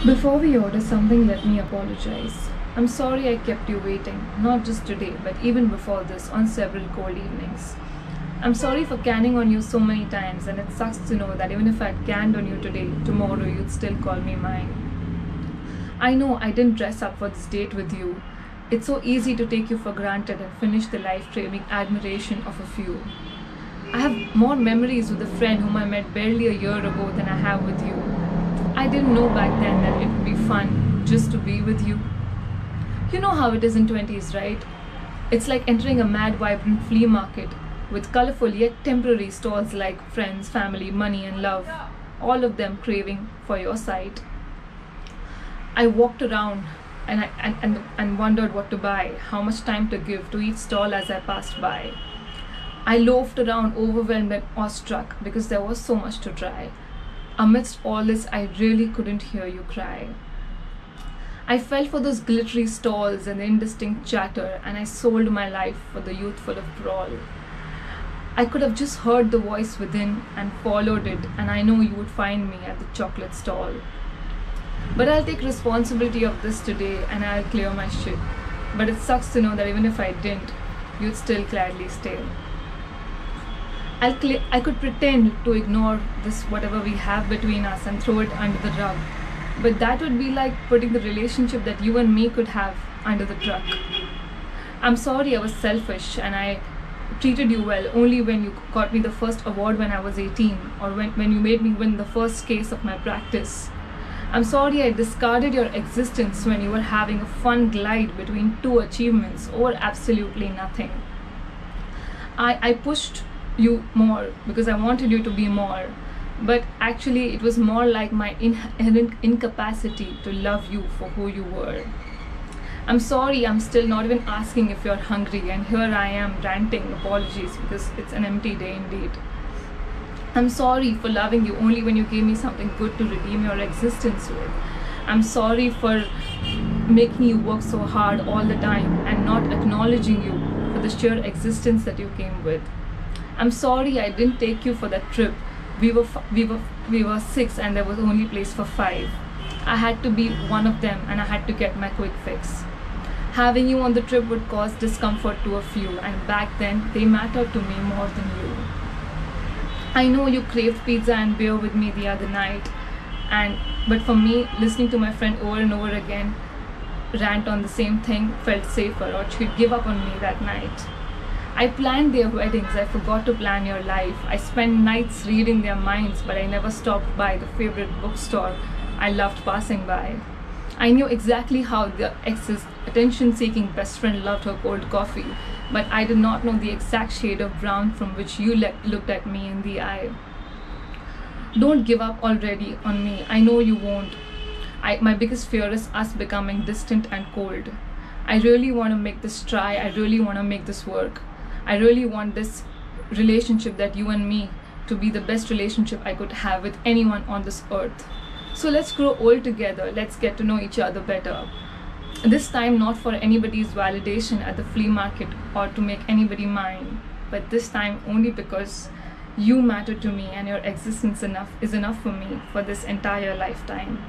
Before we order something, let me apologize. I'm sorry I kept you waiting, not just today, but even before this, on several cold evenings. I'm sorry for canning on you so many times, and it sucks to know that even if I'd canned on you today, tomorrow you'd still call me mine. I know I didn't dress up for this date with you. It's so easy to take you for granted and finish the life craving admiration of a few. I have more memories with a friend whom I met barely a year ago than I have with you. I didn't know back then that it would be fun just to be with you. You know how it is in 20s, right? It's like entering a mad, vibrant flea market with colorful yet temporary stalls like friends, family, money, and love, all of them craving for your sight. I walked around and wondered what to buy, how much time to give to each stall as I passed by. I loafed around overwhelmed and awestruck because there was so much to try. Amidst all this, I really couldn't hear you cry. I fell for those glittery stalls and the indistinct chatter, and I sold my life for the youthful of brawl. I could have just heard the voice within and followed it, and I know you would find me at the chocolate stall. But I'll take responsibility of this today and I'll clear my shit. But it sucks to know that even if I didn't, you'd still gladly stay. I could pretend to ignore this whatever we have between us and throw it under the rug. But that would be like putting the relationship that you and me could have under the truck. I'm sorry I was selfish and I treated you well only when you got me the first award when I was 18, or when you made me win the first case of my practice. I'm sorry I discarded your existence when you were having a fun glide between two achievements or absolutely nothing. I pushed you more because I wanted you to be more, but actually it was more like my inherent incapacity to love you for who you were. I'm sorry I'm still not even asking if you're hungry, and here I am ranting apologies because it's an empty day indeed. I'm sorry for loving you only when you gave me something good to redeem your existence with. I'm sorry for making you work so hard all the time and not acknowledging you for the sheer existence that you came with. I'm sorry I didn't take you for that trip. We were 6 and there was only place for 5. I had to be one of them and I had to get my quick fix. Having you on the trip would cause discomfort to a few, and back then they mattered to me more than you. I know you craved pizza and beer with me the other night, but for me, listening to my friend over and over again rant on the same thing felt safer, or she'd give up on me that night. I planned their weddings, I forgot to plan your life. I spent nights reading their minds, but I never stopped by the favorite bookstore I loved passing by. I knew exactly how the ex's attention-seeking best friend loved her cold coffee, but I did not know the exact shade of brown from which you looked at me in the eye. Don't give up already on me. I know you won't. My biggest fear is us becoming distant and cold. I really want to make this try. I really want to make this work. I really want this relationship that you and me to be the best relationship I could have with anyone on this earth. So let's grow old together. Let's get to know each other better. This time not for anybody's validation at the flea market or to make anybody mine, but this time only because you matter to me and your existence is enough for me for this entire lifetime.